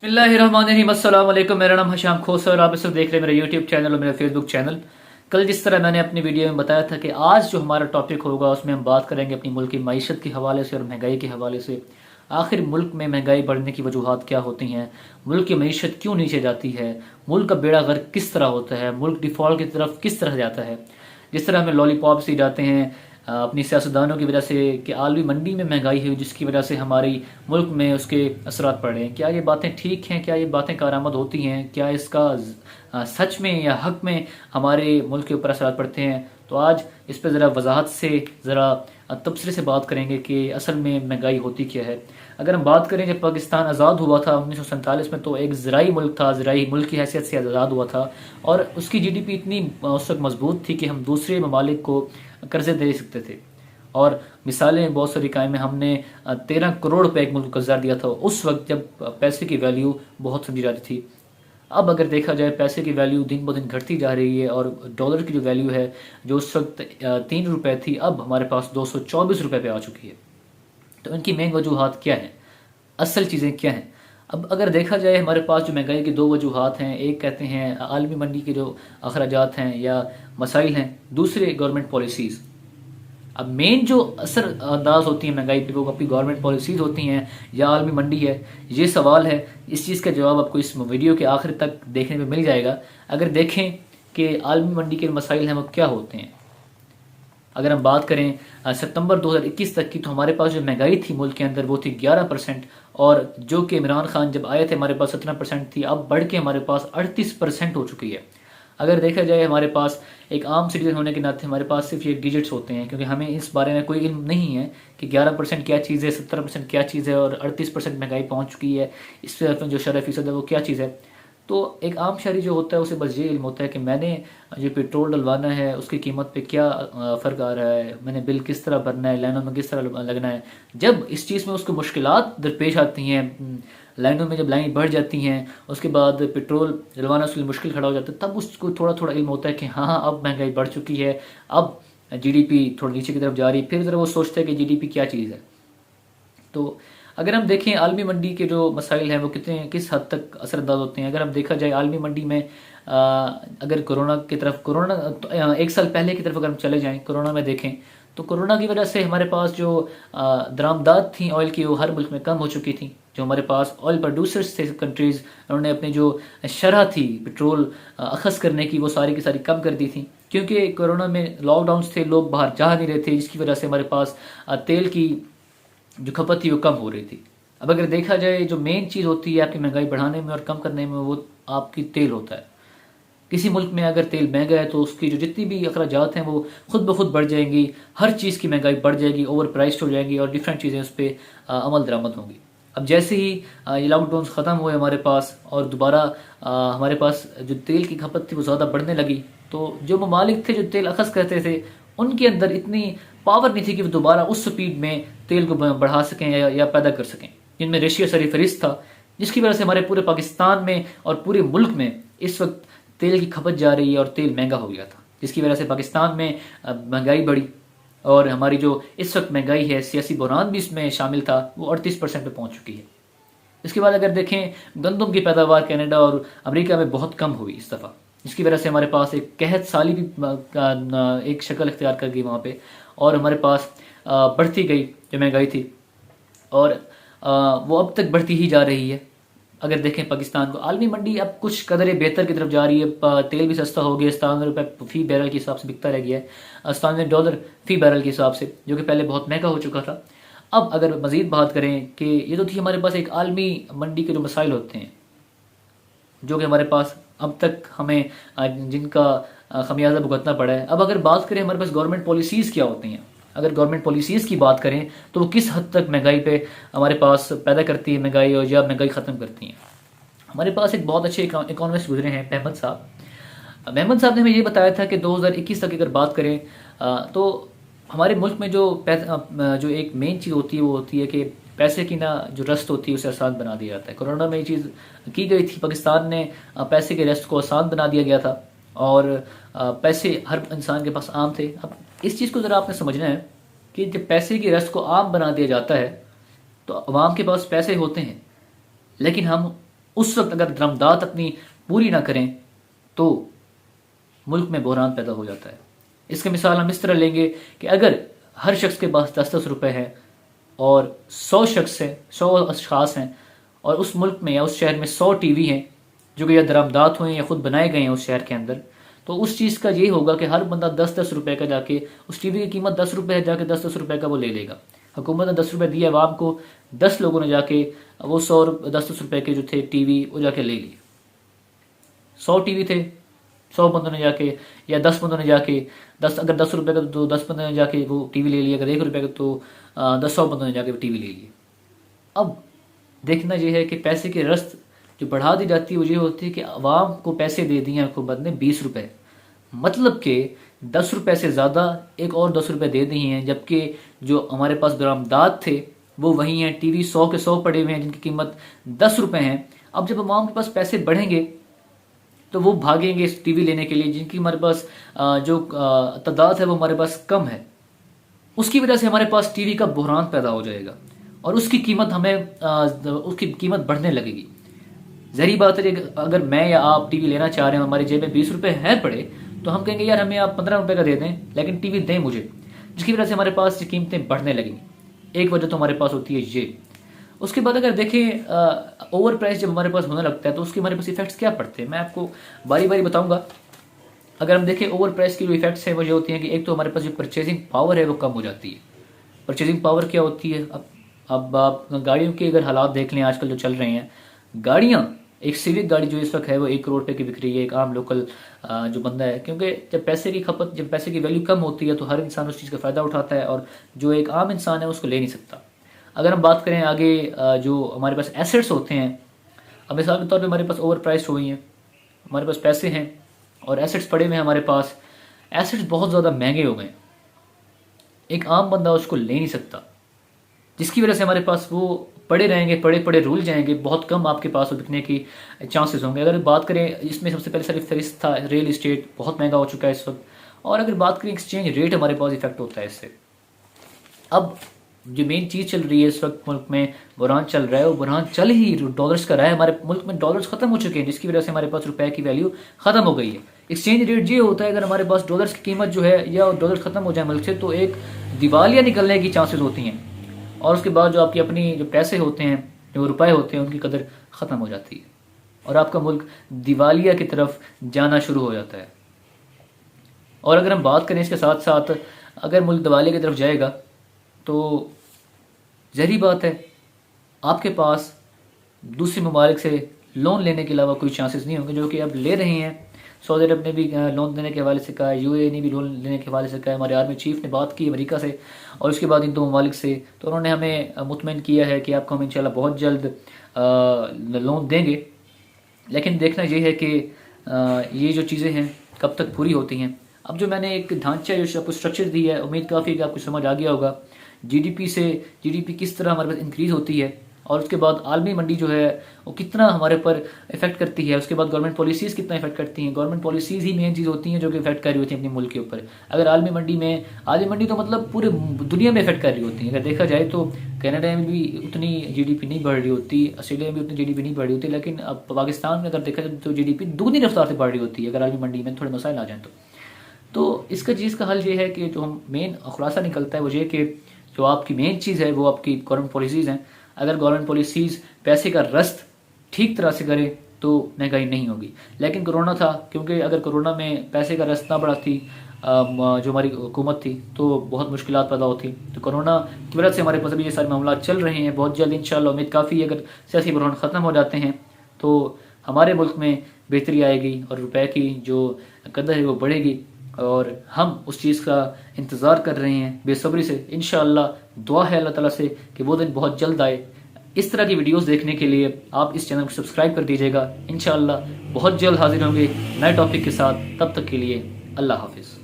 बिस्मिल्लाहिर्रहमानिर्रहीम, अस्सलाम वालेकुम। मेरा नाम हशाम खोस है और आप इस वक्त देख रहे हैं मेरा यूट्यूब चैनल और मेरा फेसबुक चैनल। कल जिस तरह मैंने अपनी वीडियो में बताया था कि आज जो हमारा टॉपिक होगा उसमें हम बात करेंगे अपनी मुल्क की मईशत के हवाले से और महंगाई के हवाले से। आखिर मुल्क में महंगाई बढ़ने की वजूहात क्या होती हैं, मुल्क की मईशत क्यों नीचे जाती है, मुल्क का बेड़ा गर्क किस तरह होता है, मुल्क डिफ़ॉल्ट की तरफ किस तरह जाता है। जिस तरह हमें लॉलीपॉप्स दी जाते हैं अपनी सियासतदानों की वजह से कि आलमी मंडी में महंगाई हुई जिसकी वजह से हमारी मुल्क में उसके असरात पड़ रहे हैं, क्या ये बातें ठीक हैं, क्या ये बातें कारआमद होती हैं, क्या इसका सच में या हक में हमारे मुल्क के ऊपर असरात पड़ते हैं। तो आज इस पर ज़रा वजाहत से ज़रा तबसरे से बात करेंगे कि असल में महंगाई होती क्या है। अगर हम बात करें जब पाकिस्तान आज़ाद हुआ था 1947 में, तो एक ज़राई मुल्क था, ज़राई मुल्क की हैसियत से आज़ाद हुआ था और उसकी जीडीपी इतनी उस वक्त मजबूत थी कि हम दूसरे ममालिक को कर्जे दे सकते थे। और मिसालें बहुत सारी कायम में हमने 13 करोड़ रुपए एक मुल्क को कर्जा दिया था उस वक्त जब पैसे की वैल्यू बहुत समझी जाती थी। अब अगर देखा जाए पैसे की वैल्यू दिन ब दिन घटती जा रही है और डॉलर की जो वैल्यू है जो उस वक्त 3 रुपए थी अब हमारे पास 224 रुपए पे आ चुकी है। तो इनकी मेन वजूहात क्या हैं, असल चीज़ें क्या हैं। अब अगर देखा जाए हमारे पास जो महंगाई की दो वजूहात हैं, एक कहते हैं आलमी मंडी के जो अखराजात हैं या मसाइल हैं, दूसरे गवर्नमेंट पॉलिसीज़। अब मेन जो असर अंदाज होती है महंगाई पे वो आपकी गवर्नमेंट पॉलिसीज़ होती हैं या आलमी मंडी है। ये सवाल है, इस चीज़ का जवाब आपको इस वीडियो के आखिर तक देखने में मिल जाएगा। अगर देखें कि आलमी मंडी के मसाइल हैं वो क्या होते हैं। अगर हम बात करें सितंबर 2021 तक की, तो हमारे पास जो महंगाई थी मुल्क के अंदर वो थी 11%, और जो कि इमरान खान जब आए थे हमारे पास 17% थी, अब बढ़ के हमारे पास 38% हो चुकी है। अगर देखा जाए हमारे पास एक आम सिटीजन होने के नाते हमारे पास सिर्फ ये डिजिट्स होते हैं, क्योंकि हमें इस बारे में कोई इल्म नहीं है कि 11% क्या चीज़ है, 17% क्या चीज़ है और 38% महंगाई पहुंच चुकी है, इस पर जो 0% है वो क्या चीज़ है। तो एक आम शहरी जो होता है उसे बस ये इल्म होता है कि मैंने जो पेट्रोल डलवाना है उसकी कीमत पे क्या फ़र्क आ रहा है, मैंने बिल किस तरह भरना है, लाइनों में किस तरह लगना है। जब इस चीज़ में उसको मुश्किलात दरपेश आती हैं, लाइनों में जब लाइन बढ़ जाती हैं, उसके बाद पेट्रोल डलवाना उसके लिए मुश्किल खड़ा हो जाता है, तब उसको थोड़ा थोड़ा इल्म होता है कि हाँ अब महंगाई बढ़ चुकी है, अब जीडीपी थोड़ी नीचे की तरफ जा रही है। फिर ज़रा वो सोचता है कि जीडीपी क्या चीज़ है। तो अगर हम देखें आलमी मंडी के जो मसाइल हैं वो कितने किस हद तक असरअंदाज होते हैं। अगर हम देखा जाए आलमी मंडी में अगर कोरोना की तरफ, कोरोना तो, एक साल पहले की तरफ अगर हम चले जाएं, कोरोना में देखें तो कोरोना की वजह से हमारे पास जो दरामदात थी ऑयल की वो हर मुल्क में कम हो चुकी थी। जो हमारे पास ऑयल प्रोड्यूसर्स थे कंट्रीज़, उन्होंने अपनी जो शरह थी पेट्रोल अखज़ करने की वो सारी की सारी कम कर दी थी, क्योंकि कोरोना में लॉकडाउन्स थे, लोग बाहर जा नहीं रहे थे, जिसकी वजह से हमारे पास तेल की जो खपत थी वो कम हो रही थी। अब अगर देखा जाए जो मेन चीज़ होती है आपकी महंगाई बढ़ाने में और कम करने में वो आपकी तेल होता है। किसी मुल्क में अगर तेल महंगा है तो उसकी जो जितनी भी अखराजात हैं वो खुद ब खुद बढ़ जाएंगी, हर चीज़ की महंगाई बढ़ जाएगी, ओवर प्राइस्ड हो जाएंगी और डिफरेंट चीज़ें उस पर अमल दरामद होंगी। अब जैसे ही ये लॉकडाउन ख़त्म हुए हमारे पास और दोबारा हमारे पास जो तेल की खपत थी वो ज़्यादा बढ़ने लगी, तो जो ममालिक थे जो तेल अखज़ करते थे उनके अंदर इतनी पावर नहीं थी कि वो दोबारा उस स्पीड में तेल को बढ़ा सकें या पैदा कर सकें, जिनमें रेशियो सरीफरिस्त था, जिसकी वजह से हमारे पूरे पाकिस्तान में और पूरे मुल्क में इस वक्त तेल की खपत जा रही है और तेल महंगा हो गया था, जिसकी वजह से पाकिस्तान में महंगाई बढ़ी और हमारी जो इस वक्त महंगाई है, सियासी बहरान भी इसमें शामिल था, वो 38% पे पहुंच चुकी है। इसके बाद अगर देखें गंदम की पैदावार कनाडा और अमेरिका में बहुत कम हुई इस दफ़ा, जिसकी वजह से हमारे पास एक कहत साली भी एक शक्ल इख्तियार कर गई वहाँ पे और हमारे पास बढ़ती गई जो महंगाई थी और वो अब तक बढ़ती ही जा रही है। अगर देखें पाकिस्तान को, आलमी मंडी अब कुछ कदर बेहतर की तरफ जा रही है, तेल भी सस्ता हो गया, 97 रुपये फ़ी बैरल के हिसाब से बिकता रह गया है, 97 डॉलर फ़ी बैरल के हिसाब से, जो कि पहले बहुत महंगा हो चुका था। अब अगर मज़ीद बात करें कि ये तो थी हमारे पास एक आलमी मंडी के जो मसाइल होते हैं जो कि हमारे पास अब तक हमें जिनका खमियाजा भुगतना पड़ा है। अब अगर बात करें हमारे पास गवर्नमेंट पॉलिसीज़ क्या होती हैं, अगर गवर्नमेंट पॉलिसीज़ की बात करें तो वो किस हद तक महंगाई पे हमारे पास पैदा करती है महंगाई और या महंगाई ख़त्म करती हैं। हमारे पास एक बहुत अच्छे इकोनॉमिस्ट गुजरे हैं महमद साहब। महमद साहब ने हमें ये बताया था कि 2021 तक अगर बात करें तो हमारे मुल्क में जो एक मेन चीज़ होती है वो होती है कि पैसे की ना जो रस्त होती है उसे आसान बना दिया जाता है। कोरोना में ये चीज़ की गई थी, पाकिस्तान ने पैसे के रस्त को आसान बना दिया गया था और पैसे हर इंसान के पास आम थे। अब इस चीज़ को ज़रा आपने समझना है कि जब पैसे की रस्त को आम बना दिया जाता है तो अवाम के पास पैसे होते हैं, लेकिन हम اس وقت اگر درآمدات اپنی پوری نہ کریں تو ملک میں بحران پیدا ہو جاتا ہے۔ اس کی مثال ہم اس طرح لیں گے کہ اگر ہر شخص کے پاس 10-10 روپے ہے اور 100 شخص ہیں، 100 اشخاص ہیں، اور اس ملک میں یا اس شہر میں 100 ٹی وی ہیں جو کہ یا درآمدات ہوئے ہیں یا خود بنائے گئے ہیں اس شہر کے اندر، تو اس چیز کا یہ ہوگا کہ ہر بندہ 10-10 روپے کا جا کے، اس ٹی وی کی قیمت 10 روپے ہے، جا کے 10-10 روپے کا وہ لے لے گا۔ حکومت نے 10 روپے دیے عوام کو، 10 لوگوں نے جا کے وہ 10-10 روپے کے جو تھے ٹی وی وہ جا کے لے لیے۔ 100 ٹی وی تھے، 100 بندوں نے جا کے یا 10 بندوں نے جا کے اگر 10 روپے کا تو 10 بندوں نے جا کے وہ ٹی وی لے لیا، اگر 1 روپے کا تو 100 بندوں نے جا کے ٹی وی لے لیے۔ اب دیکھنا یہ ہے کہ پیسے کی رست جو بڑھا دی جاتی ہے وہ یہ ہوتی ہے کہ عوام کو پیسے دے دیے حکومت نے 20 روپے، مطلب کہ 10 روپے سے زیادہ ایک اور 10 روپے دے دیے ہیں، جبکہ جو ہمارے پاس درآمدات تھے وہ وہی ہیں۔ ٹی وی 100 کے 100 پڑے ہوئے ہیں جن کی قیمت 10 روپے ہیں۔ اب جب عوام کے پاس پیسے بڑھیں گے تو وہ بھاگیں گے اس ٹی وی لینے کے لیے جن کی ہمارے پاس جو تعداد ہے وہ ہمارے پاس کم ہے۔ اس کی وجہ سے ہمارے پاس ٹی وی کا بحران پیدا ہو جائے گا اور اس کی قیمت بڑھنے لگے گی۔ ظاہری بات ہے کہ اگر میں یا آپ ٹی وی لینا چاہ رہے ہیں، ہماری جیب میں 20 روپے ہے پڑے، تو ہم کہیں گے یار ہمیں آپ 15 روپے کا دے دیں لیکن ٹی وی دیں مجھے، جس کی وجہ سے ہمارے پاس قیمتیں بڑھنے لگیں۔ ایک وجہ تو ہمارے پاس ہوتی ہے یہ۔ اس کے بعد اگر دیکھیں اوور پرائس جب ہمارے پاس ہونے لگتا ہے تو اس کے ہمارے پاس ایفیکٹس کیا پڑتے ہیں، میں آپ کو باری باری بتاؤں گا۔ اگر ہم دیکھیں اوور پرائس کی جو ایفیکٹس ہیں وہ یہ ہوتی ہیں کہ ایک تو ہمارے پاس جو پرچیزنگ پاور ہے وہ کم ہو جاتی ہے۔ پرچیزنگ پاور کیا ہوتی ہے؟ اب آپ گاڑیوں کے اگر حالات دیکھ لیں آج کل جو چل رہے ہیں، گاڑیاں، ایک سیوک گاڑی جو اس وقت ہے وہ 1 کروڑ روپے کی بک رہی ہے، ایک عام لوکل جو بندہ ہے، کیونکہ جب پیسے کی ویلیو کم ہوتی ہے تو ہر انسان اس چیز کا فائدہ اٹھاتا ہے اور جو ایک عام انسان ہے اس کو لے نہیں سکتا۔ اگر ہم بات کریں آگے جو ہمارے پاس ایسٹس ہوتے ہیں، اب مثال کے طور پہ ہمارے پاس اوور پرائس ہوئی ہیں، ہمارے پاس پیسے ہیں اور ایسٹس پڑے ہوئے ہیں، ہمارے پاس ایسٹس بہت زیادہ مہنگے ہو گئے، ایک عام بندہ اس کو لے نہیں سکتا، جس کی وجہ سے ہمارے پاس وہ پڑے رہیں گے، پڑے رول جائیں گے، بہت کم آپ کے پاس بکنے کی چانسز ہوں گے۔ اگر بات کریں اس میں سب سے پہلے صرف فہرست تھا ریل اسٹیٹ، بہت مہنگا ہو چکا ہے اس وقت، اور اگر بات کریں ایکسچینج ریٹ ہمارے پاس افیکٹ ہوتا ہے اس سے۔ اب جو مین چیز چل رہی ہے اس وقت ملک میں، بحران چل رہا ہے، وہ بحران چل ہی ڈالرز کا رہا ہے۔ ہمارے ملک میں ڈالرز ختم ہو چکے ہیں جس کی وجہ سے ہمارے پاس روپے کی ویلیو ختم ہو گئی ہے۔ ایکسچینج ریٹ یہ ہوتا ہے اگر ہمارے پاس ڈالرز کی قیمت جو ہے یا ڈالر ختم ہو جائے ملک سے تو ایک دیوالیہ نکلنے کی چانسز ہوتی ہیں، اور اس کے بعد جو آپ کی اپنی جو پیسے ہوتے ہیں، جو روپے ہوتے ہیں، ان کی قدر ختم ہو جاتی ہے اور آپ کا ملک دیوالیہ کی طرف جانا شروع ہو جاتا ہے۔ اور اگر ہم بات کریں اس کے ساتھ ساتھ اگر ملک دیوالیہ کی طرف جائے گا تو ظاہری بات ہے آپ کے پاس دوسرے ممالک سے لون لینے کے علاوہ کوئی چانسز نہیں ہوں گے، جو کہ اب لے رہے ہیں۔ سعودی عرب نے بھی لون دینے کے حوالے سے کہا ہے، یو اے نے بھی لون لینے کے حوالے سے کہا ہے، ہمارے آرمی چیف نے بات کی امریکہ سے اور اس کے بعد ان 2 ممالک سے، تو انہوں نے ہمیں مطمئن کیا ہے کہ آپ کو ہم انشاءاللہ بہت جلد لون دیں گے۔ لیکن دیکھنا یہ ہے کہ یہ جو چیزیں ہیں کب تک پوری ہوتی ہیں۔ اب جو میں نے ایک ڈھانچہ جو آپ کو اسٹرکچر دی ہے، امید کافی کہ آپ کو سمجھ آ گیا ہوگا۔ جی ڈی پی کس طرح ہمارے پاس انکریز ہوتی ہے، اور اس کے بعد عالمی منڈی جو ہے وہ کتنا ہمارے پر افیکٹ کرتی ہے، اس کے بعد گورنمنٹ پالیسیز کتنا افیکٹ کرتی ہیں۔ گورنمنٹ پالیسیز ہی مین چیز ہوتی ہیں جو کہ افیکٹ کر رہی ہوتی ہیں اپنے ملک کے اوپر۔ اگر عالمی منڈی تو مطلب پورے دنیا میں افیکٹ کر رہی ہوتی ہیں۔ اگر دیکھا جائے تو کینیڈا میں بھی اتنی جی ڈی پی نہیں بڑھ رہی ہوتی، آسٹریلیا میں بھی اتنی جی ڈی پی نہیں بڑھ رہی ہوتی، لیکن اب پاکستان میں اگر دیکھا جائے تو جی ڈی پی دگنی رفتار سے بڑھ رہی ہوتی ہے اگر عالمی منڈی میں تھوڑے مسائل آ جائیں تو اس کا چیز کا حل یہ ہے کہ جو ہم مین خلاصہ نکلتا ہے وہ یہ کہ جو آپ کی مین چیز ہے وہ آپ کی گورنمنٹ پالیسیز ہیں۔ اگر گورنمنٹ پالیسیز پیسے کا رست ٹھیک طرح سے کرے تو مہنگائی نہیں ہوگی۔ لیکن کرونا تھا، کیونکہ اگر کرونا میں پیسے کا رست نہ بڑھاتی جو ہماری حکومت تھی تو بہت مشکلات پیدا ہوتی۔ تو کرونا کی وجہ سے ہمارے پاس ابھی یہ سارے معاملات چل رہے ہیں۔ بہت جلد انشاءاللہ امید کافی ہے اگر سیاسی بحران ختم ہو جاتے ہیں تو ہمارے ملک میں بہتری آئے گی اور روپے کی جو قدر ہے وہ بڑھے گی، اور ہم اس چیز کا انتظار کر رہے ہیں بے صبری سے۔ انشاءاللہ دعا ہے اللہ تعالیٰ سے کہ وہ دن بہت جلد آئے۔ اس طرح کی ویڈیوز دیکھنے کے لیے آپ اس چینل کو سبسکرائب کر دیجیے گا۔ انشاءاللہ بہت جلد حاضر ہوں گے نئے ٹاپک کے ساتھ، تب تک کے لیے اللہ حافظ۔